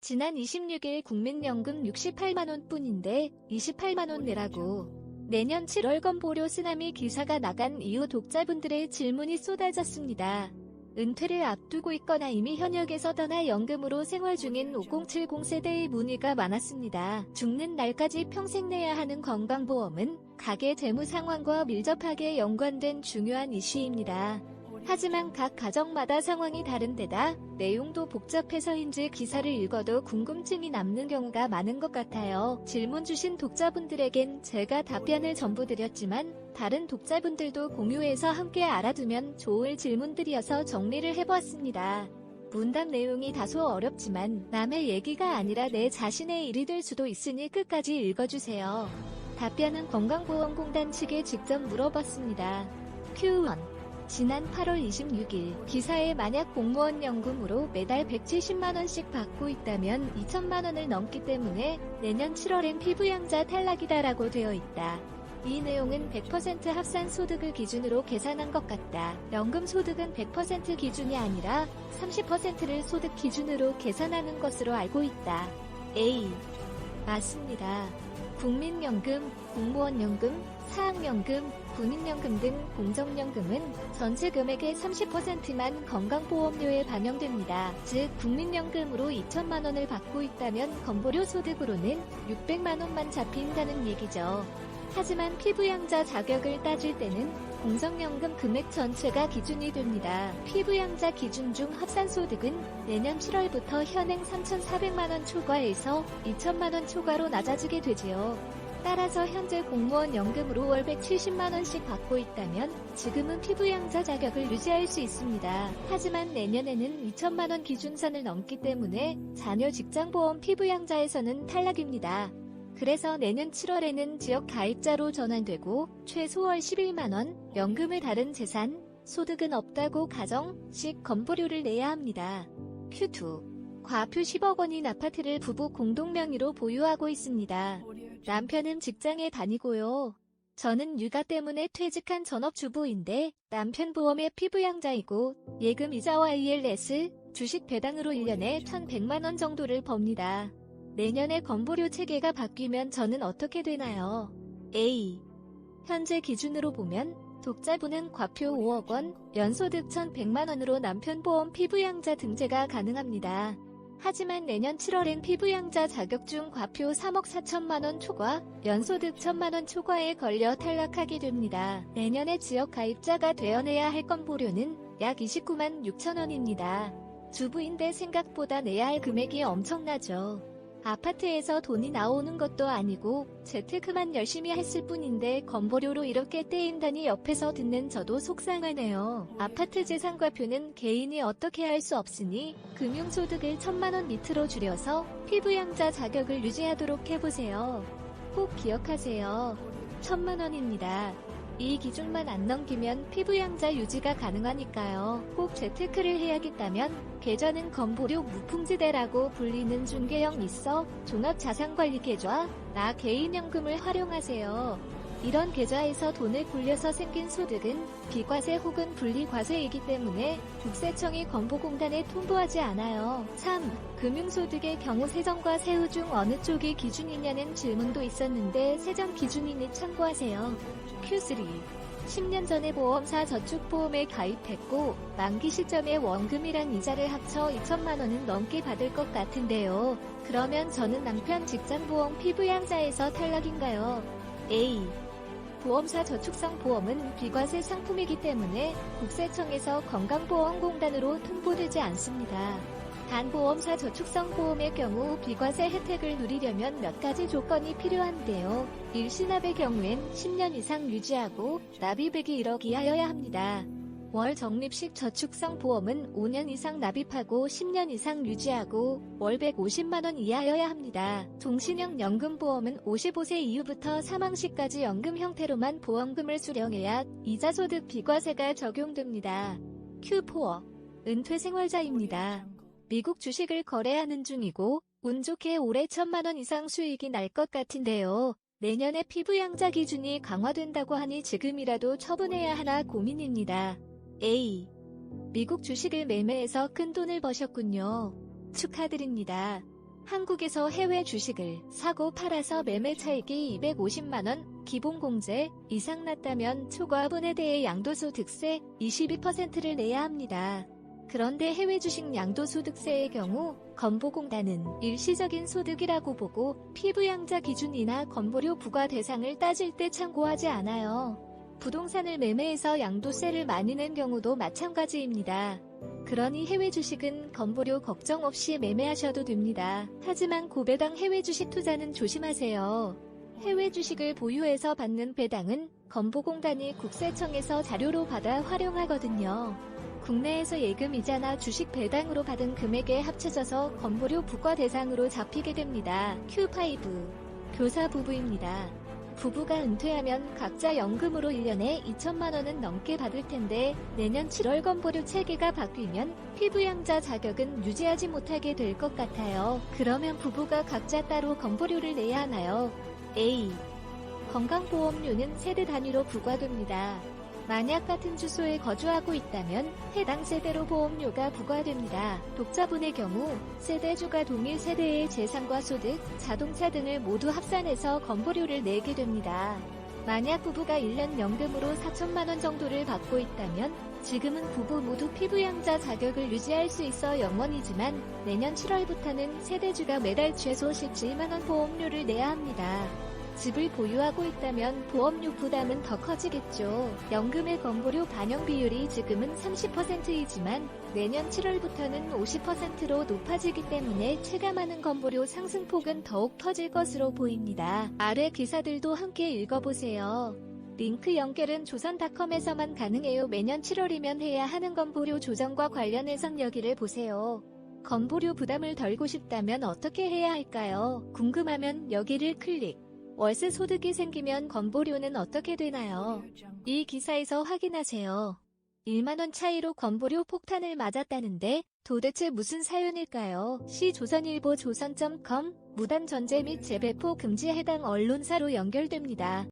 지난 26일 국민연금 68만원 뿐인데 28만원 내라고. 내년 7월 건보료 쓰나미 기사가 나간 이후 독자분들의 질문이 쏟아졌습니다. 은퇴를 앞두고 있거나 이미 현역에서 떠나 연금으로 생활 중인 5070 세대의 문의가 많았습니다. 죽는 날까지 평생 내야 하는 건강보험은 가계 재무 상황과 밀접하게 연관된 중요한 이슈입니다. 하지만 각 가정마다 상황이 다른 데다 내용도 복잡해서인지 기사를 읽어도 궁금증이 남는 경우가 많은 것 같아요. 질문 주신 독자분들에겐 제가 답변을 전부 드렸지만 다른 독자분들도 공유해서 함께 알아두면 좋을 질문들이어서 정리를 해보았습니다. 문답 내용이 다소 어렵지만 남의 얘기가 아니라 내 자신의 일이 될 수도 있으니 끝까지 읽어주세요. 답변은 건강보험공단 측에 직접 물어봤습니다. Q1. 지난 8월 26일 기사에 만약 공무원 연금으로 매달 170만원씩 받고 있다면 2천만원을 넘기 때문에 내년 7월엔 피부양자 탈락이다라고 되어 있다. 이 내용은 100% 합산 소득을 기준으로 계산한 것 같다. 연금 소득은 100% 기준이 아니라 30%를 소득 기준으로 계산하는 것으로 알고 있다. A. 맞습니다. 국민연금, 공무원연금, 사학연금, 군인연금 등 공적연금은 전체 금액의 30%만 건강보험료에 반영됩니다. 즉 국민연금으로 2천만원을 받고 있다면 건보료 소득으로는 600만원만 잡힌다는 얘기죠. 하지만 피부양자 자격을 따질 때는 공적연금 금액 전체가 기준이 됩니다. 피부양자 기준 중 합산소득은 내년 7월부터 현행 3,400만원 초과에서 2천만원 초과로 낮아지게 되지요. 따라서 현재 공무원 연금으로 월 170만원씩 받고 있다면 지금은 피부양자 자격을 유지할 수 있습니다. 하지만 내년에는 2천만원 기준선을 넘기 때문에 자녀 직장보험 피부양자에서는 탈락입니다. 그래서 내년 7월에는 지역 가입자로 전환되고 최소 월 11만원, 연금을 다른 재산, 소득은 없다고 가정, 식 건보료를 내야 합니다. Q2. 과표 10억 원인 아파트를 부부 공동명의로 보유하고 있습니다. 남편은 직장에 다니고요. 저는 육아 때문에 퇴직한 전업주부인데 남편 보험의 피부양자이고 예금 이자와 ELS, 주식 배당으로 1년에 1,100만원 정도를 법니다. 내년에 건보료 체계가 바뀌면 저는 어떻게 되나요? A. 현재 기준으로 보면 독자분은 과표 5억 원, 연소득 1,100만원으로 남편 보험 피부양자 등재가 가능합니다. 하지만 내년 7월엔 피부양자 자격중 과표 3억 4천만원 초과, 연소득 1,000만원 초과에 걸려 탈락하게 됩니다. 내년에 지역 가입자가 되어내야 할 건보료는 약 29만 6천원입니다. 주부인데 생각보다 내야 할 금액이 엄청나죠. 아파트에서 돈이 나오는 것도 아니고 재테크만 열심히 했을 뿐인데 건보료로 이렇게 떼인다니 옆에서 듣는 저도 속상하네요. 아파트 재산과표는 개인이 어떻게 할 수 없으니 금융소득을 1,000만원 밑으로 줄여서 피부양자 자격을 유지하도록 해보세요. 꼭 기억하세요. 1,000만원입니다. 이 기준만 안 넘기면 피부양자 유지가 가능하니까요. 꼭 재테크를 해야겠다면 계좌는 건보료 무풍지대라고 불리는 중개형 있어 종합자산관리 계좌, 나 개인연금을 활용하세요. 이런 계좌에서 돈을 굴려서 생긴 소득은 비과세 혹은 분리과세이기 때문에 국세청이 건보공단에 통보하지 않아요. 3. 금융소득의 경우 세전과 세후 중 어느 쪽이 기준이냐는 질문도 있었는데 세전 기준이니 참고하세요. Q3. 10년 전에 보험사 저축보험에 가입했고 만기 시점에 원금이랑 이자를 합쳐 2천만원은 넘게 받을 것 같은데요. 그러면 저는 남편 직장보험 피부양자에서 탈락인가요? A. 보험사 저축성 보험은 비과세 상품이기 때문에 국세청에서 건강보험공단으로 통보되지 않습니다. 단 보험사 저축성 보험의 경우 비과세 혜택을 누리려면 몇 가지 조건이 필요한데요. 일시납의 경우엔 10년 이상 유지하고 납입액이 1억 이하여야 합니다. 월 적립식 저축성 보험은 5년 이상 납입하고 10년 이상 유지하고 월 150만원 이하여야 합니다. 종신형 연금보험은 55세 이후부터 사망 시까지 연금 형태로만 보험금을 수령해야 이자소득 비과세가 적용됩니다. Q4. 은퇴 생활자입니다. 미국 주식을 거래하는 중이고 운 좋게 올해 1,000만원 이상 수익이 날 것 같은데요. 내년에 피부 양자 기준이 강화된다고 하니 지금이라도 처분해야 하나 고민입니다. A. 미국 주식을 매매해서 큰 돈을 버셨군요. 축하드립니다. 한국에서 해외 주식을 사고 팔아서 매매 차익이 250만원, 기본공제 이상 났다면 초과분에 대해 양도소득세 22%를 내야 합니다. 그런데 해외 주식 양도소득세의 경우 건보공단은 일시적인 소득이라고 보고 피부양자 기준이나 건보료 부과 대상을 따질 때 참고하지 않아요. 부동산을 매매해서 양도세를 많이 낸 경우도 마찬가지입니다. 그러니 해외 주식은 건보료 걱정 없이 매매하셔도 됩니다. 하지만 고배당 해외 주식 투자는 조심하세요. 해외 주식을 보유해서 받는 배당은 건보공단이 국세청에서 자료로 받아 활용하거든요. 국내에서 예금이자나 주식 배당으로 받은 금액에 합쳐져서 건보료 부과 대상으로 잡히게 됩니다. Q5 교사 부부입니다. 부부가 은퇴하면 각자 연금으로 1년에 2천만원은 넘게 받을 텐데 내년 7월 건보료 체계가 바뀌면 피부양자 자격은 유지하지 못하게 될 것 같아요. 그러면 부부가 각자 따로 건보료를 내야 하나요? A. 건강보험료는 세대 단위로 부과됩니다. 만약 같은 주소에 거주하고 있다면 해당 세대로 보험료가 부과됩니다. 독자분의 경우 세대주가 동일 세대의 재산과 소득, 자동차 등을 모두 합산해서 건보료를 내게 됩니다. 만약 부부가 1년 연금으로 4천만원 정도를 받고 있다면 지금은 부부 모두 피부양자 자격을 유지할 수 있어 영원이지만 내년 7월부터는 세대주가 매달 최소 17만원 보험료를 내야 합니다. 집을 보유하고 있다면 보험료 부담은 더 커지겠죠. 연금의 건보료 반영 비율이 지금은 30%이지만 내년 7월부터는 50%로 높아지기 때문에 체감하는 건보료 상승폭은 더욱 커질 것으로 보입니다. 아래 기사들도 함께 읽어보세요. 링크 연결은 조선닷컴에서만 가능해요. 매년 7월이면 해야 하는 건보료 조정과 관련해선 여기를 보세요. 건보료 부담을 덜고 싶다면 어떻게 해야 할까요? 궁금하면 여기를 클릭. 월세 소득이 생기면 건보료는 어떻게 되나요? 이 기사에서 확인하세요. 1만원 차이로 건보료 폭탄을 맞았다는데 도대체 무슨 사연일까요? 조선일보 조선.com 무단 전제 및 재배포 금지에 해당 언론사로 연결됩니다.